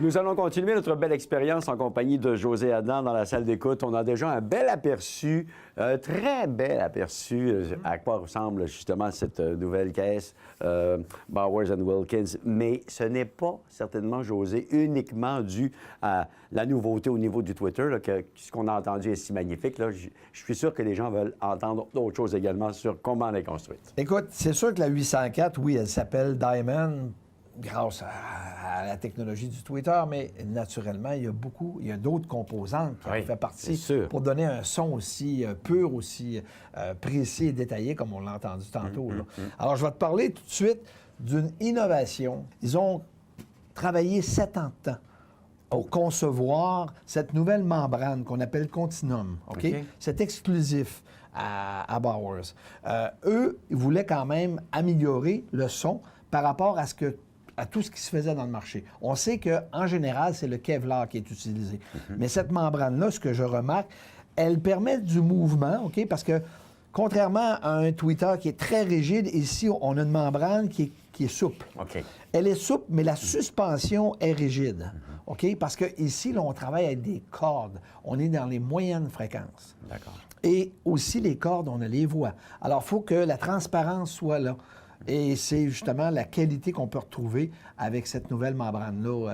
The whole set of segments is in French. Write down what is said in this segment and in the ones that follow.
Nous allons continuer notre belle expérience en compagnie de José Adam dans la salle d'écoute. On a déjà un bel aperçu, un très bel aperçu à quoi ressemble justement cette nouvelle caisse Bowers & Wilkins. Mais ce n'est pas certainement, José, uniquement dû à la nouveauté au niveau du Twitter, là, que ce qu'on a entendu est si magnifique. Là, je suis sûr que les gens veulent entendre d'autres choses également sur comment elle est construite. Écoute, c'est sûr que la 804, oui, elle s'appelle Diamond grâce à la technologie du Twitter, mais naturellement, il y a d'autres composantes qui en font partie pour donner un son aussi pur, aussi précis et détaillé, comme on l'a entendu tantôt. Là. Alors, je vais te parler tout de suite d'une innovation. Ils ont travaillé 7 ans de temps pour concevoir cette nouvelle membrane qu'on appelle Continuum. OK? C'est exclusif à Bowers. Eux, ils voulaient quand même améliorer le son par rapport à tout ce qui se faisait dans le marché. On sait qu'en général, c'est le Kevlar qui est utilisé. Mais cette membrane-là, ce que je remarque, elle permet du mouvement, OK? Parce que, contrairement à un Twitter qui est très rigide, ici, on a une membrane qui est souple. Elle est souple, mais la suspension est rigide, OK? Parce qu'ici, on travaille avec des cordes. On est dans les moyennes fréquences. D'accord. Et aussi, les cordes, on a les voix. Alors, il faut que la transparence soit là. Et c'est justement la qualité qu'on peut retrouver avec cette nouvelle membrane-là,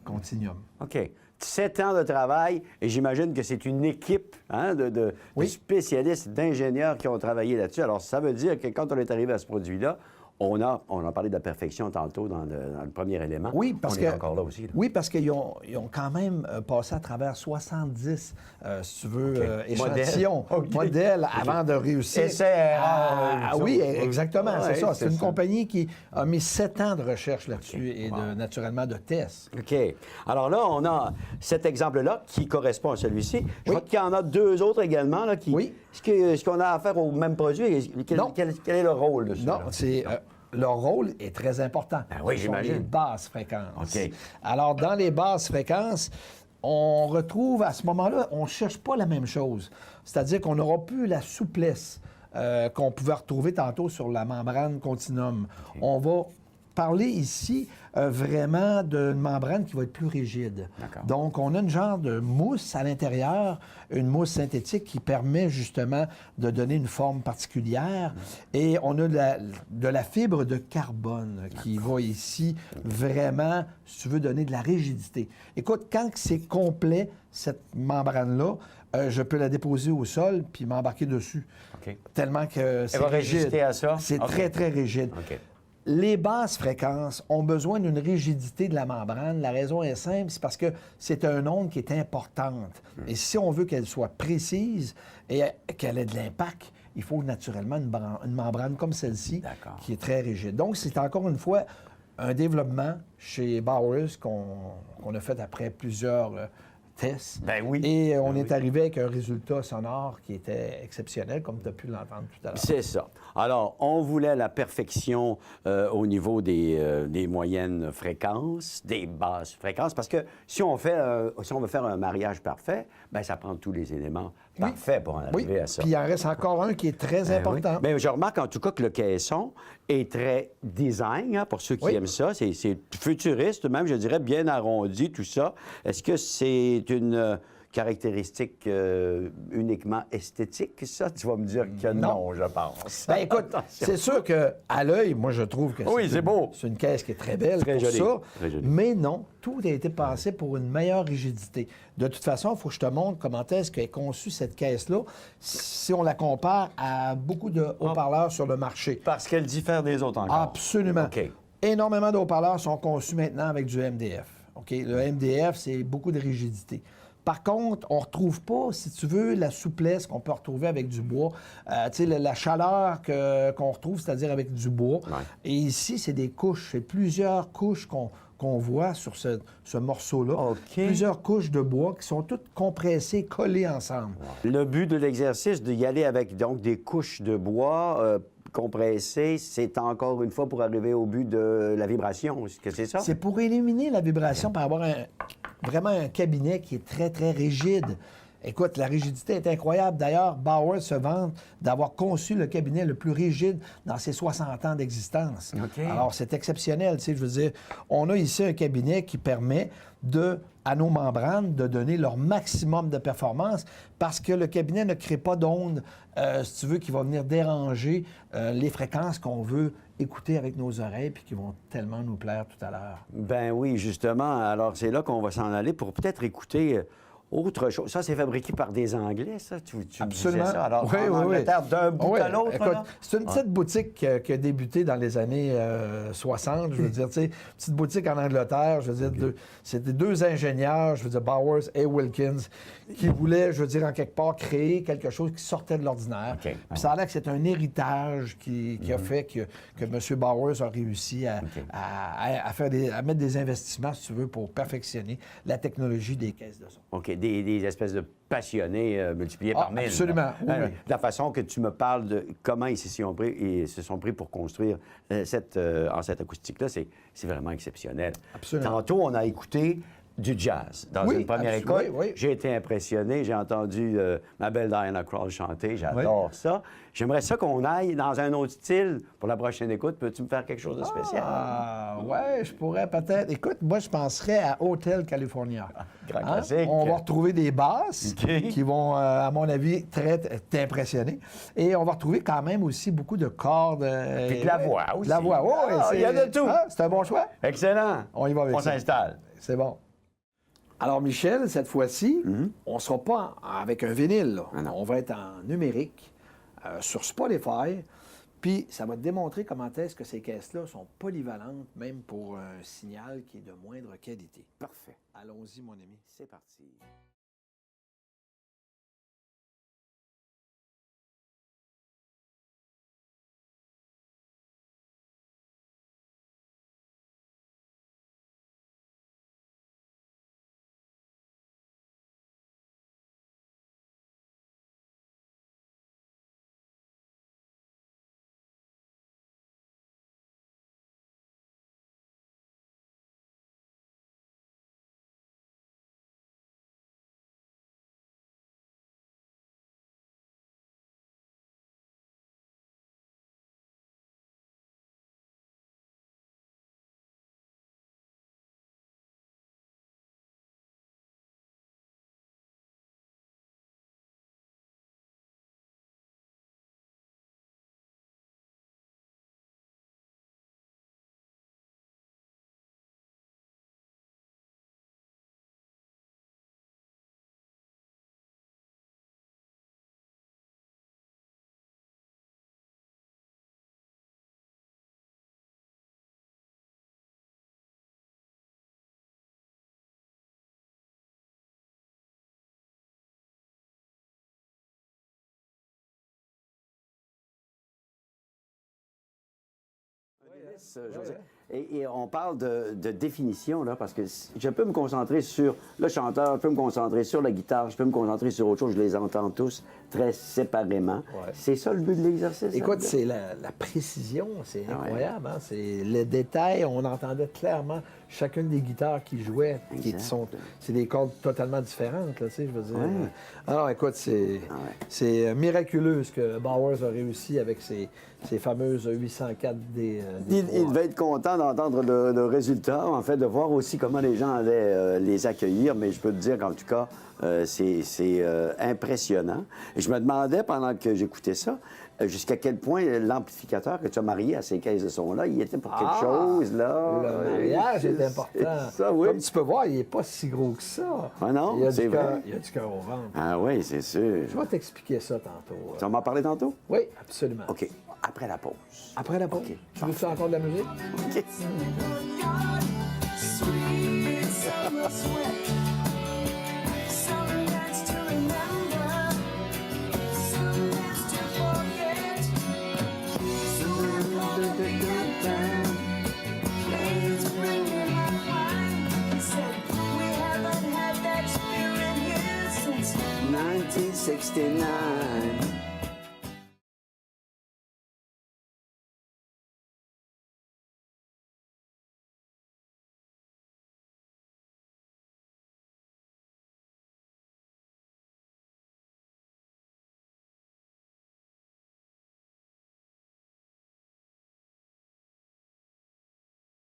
Continuum. OK. 7 ans de travail, et j'imagine que c'est une équipe de spécialistes, d'ingénieurs qui ont travaillé là-dessus. Alors, ça veut dire que quand on est arrivé à ce produit-là, on a parlé de la perfection tantôt dans le premier élément. Oui, parce on est encore là aussi. Là. Oui, parce qu'ils ont quand même passé à travers 70, si tu veux, échantillons, modèles avant de réussir. Oui, exactement, c'est ça. C'est une compagnie qui a mis 7 ans de recherche là-dessus et naturellement de tests. OK. Alors là, on a cet exemple-là qui correspond à celui-ci. Je crois qu'il y en a 2 autres également. Là, qui, Est-ce qu'on a affaire au même produit? Quel est le rôle de ça? Non, c'est... leur rôle est très important. Oui, j'imagine. Les basses fréquences. OK. Alors, dans les basses fréquences, on retrouve, à ce moment-là, on ne cherche pas la même chose. C'est-à-dire qu'on n'aura plus la souplesse qu'on pouvait retrouver tantôt sur la membrane Continuum. On va parler ici vraiment d'une membrane qui va être plus rigide. Donc, on a une genre de mousse à l'intérieur, une mousse synthétique qui permet justement de donner une forme particulière. Et on a de la fibre de carbone qui va ici vraiment, si tu veux, donner de la rigidité. Écoute, quand c'est complet, cette membrane-là, je peux la déposer au sol puis m'embarquer dessus. Tellement que c'est rigide. Elle va résister à ça? C'est très, très rigide. Les basses fréquences ont besoin d'une rigidité de la membrane. La raison est simple, c'est parce que c'est une onde qui est importante. Et si on veut qu'elle soit précise et qu'elle ait de l'impact, il faut naturellement une membrane comme celle-ci qui est très rigide. Donc, c'est encore une fois un développement chez Bowers qu'on a fait après plusieurs tests. Et on est arrivé avec un résultat sonore qui était exceptionnel, comme tu as pu l'entendre tout à l'heure. C'est ça. Alors, on voulait la perfection au niveau des moyennes fréquences, des basses fréquences, parce que si on veut faire un mariage parfait, bien, ça prend tous les éléments parfaits pour en arriver à ça. Puis il en reste encore un qui est très important. Bien, je remarque en tout cas que le caisson est très design, pour ceux qui aiment ça. C'est futuriste, même, je dirais, bien arrondi, tout ça. Est-ce que c'est une caractéristique uniquement esthétique, ça? Tu vas me dire que non, je pense. Bien, écoute, c'est sûr qu'à l'œil, moi, je trouve que c'est beau. C'est une caisse qui est très belle très pour jolie. ça. Très jolie. Mais non, tout a été pensé pour une meilleure rigidité. De toute façon, il faut que je te montre comment est-ce qu'est conçue cette caisse-là si on la compare à beaucoup de haut-parleurs sur le marché. Parce qu'elle diffère des autres encore. Absolument. Énormément de haut-parleurs sont conçus maintenant avec du MDF. Le MDF, c'est beaucoup de rigidité. Par contre, on ne retrouve pas, si tu veux, la souplesse qu'on peut retrouver avec du bois. Tu sais, la chaleur qu'on retrouve, c'est-à-dire avec du bois. Et ici, c'est des couches. C'est plusieurs couches qu'on voit sur ce morceau-là. Plusieurs couches de bois qui sont toutes compressées, collées ensemble. Le but de l'exercice, d'y aller avec donc des couches de bois compressées, c'est encore une fois pour arriver au but de la vibration. Est-ce que c'est ça? C'est pour éliminer la vibration, pour avoir vraiment un cabinet qui est très, très rigide. Écoute, la rigidité est incroyable. D'ailleurs, Bowers se vante d'avoir conçu le cabinet le plus rigide dans ses 60 ans d'existence. Okay. Alors, c'est exceptionnel, tu sais, je veux dire. On a ici un cabinet qui permet à nos membranes de donner leur maximum de performance parce que le cabinet ne crée pas d'ondes, si tu veux, qui vont venir déranger les fréquences qu'on veut écouter avec nos oreilles puis qui vont tellement nous plaire tout à l'heure. Ben oui, justement. Alors, c'est là qu'on va s'en aller pour peut-être écouter autre chose. Ça, c'est fabriqué par des Anglais, ça? Tu Absolument. disais ça? Alors, oui, en Angleterre, d'un bout oui, à l'autre, écoute, c'est une petite boutique qui a débuté dans les années 60, je veux dire, tu sais, petite boutique en Angleterre, je veux dire, c'était deux ingénieurs, je veux dire, Bowers et Wilkins, qui voulaient, je veux dire, en quelque part, créer quelque chose qui sortait de l'ordinaire. Okay. Puis ça a l'air que c'est un héritage qui a fait que M. Bowers a réussi à mettre des investissements, si tu veux, pour perfectionner la technologie des caisses de son. OK, des espèces de passionnés multipliés par 1000. Absolument. Oui. La façon que tu me parles de comment ils se sont pris pour construire cette enceinte acoustique-là, c'est vraiment exceptionnel. Absolument. Tantôt, on a écouté du jazz dans une première école. Oui. J'ai été impressionné. J'ai entendu ma belle Diana Krall chanter. J'adore ça. J'aimerais ça qu'on aille dans un autre style pour la prochaine écoute. Peux-tu me faire quelque chose de spécial? Oui, je pourrais peut-être. Écoute, moi, je penserais à Hotel California. Grand classique. On va retrouver des basses qui vont, à mon avis, t'impressionner. Et on va retrouver quand même aussi beaucoup de cordes. Et de la voix aussi. La voix, oui. Il y a de tout. C'est un bon choix. Excellent. On y va avec ça. On s'installe. C'est bon. Alors, Michel, cette fois-ci, on ne sera pas avec un vinyle. On va être en numérique sur Spotify. Puis, ça va te démontrer comment est-ce que ces caisses-là sont polyvalentes, même pour un signal qui est de moindre qualité. Parfait. Allons-y, mon ami. C'est parti. José. Et on parle de définition, là, parce que je peux me concentrer sur le chanteur, je peux me concentrer sur la guitare, je peux me concentrer sur autre chose, je les entends tous très séparément. Ouais. C'est ça le but de l'exercice? Écoute, c'est la précision, c'est incroyable. Hein? C'est le détail, on entendait clairement chacune des guitares qui jouaient, c'est des cordes totalement différentes, là, tu sais, je veux dire. Ouais. Alors, écoute, c'est miraculeux ce que Bowers a réussi avec ces fameuses 804 il devait être content d'entendre le résultat, en fait, de voir aussi comment les gens allaient les accueillir, mais je peux te dire qu'en tout cas, c'est impressionnant. Et je me demandais, pendant que j'écoutais ça, jusqu'à quel point l'amplificateur que tu as marié à ces caisses de son-là, il était pour quelque chose, là. Le mariage est important. Ça, oui. Comme tu peux voir, il n'est pas si gros que ça. Ah non, c'est vrai. Il y a du cœur au ventre. Ah oui, c'est sûr. Je vais t'expliquer ça tantôt. Tu vas m'en parler tantôt? Oui, absolument. OK. Après la pause. Après la pause? Okay. Tu veux-tu encore de la musique? OK.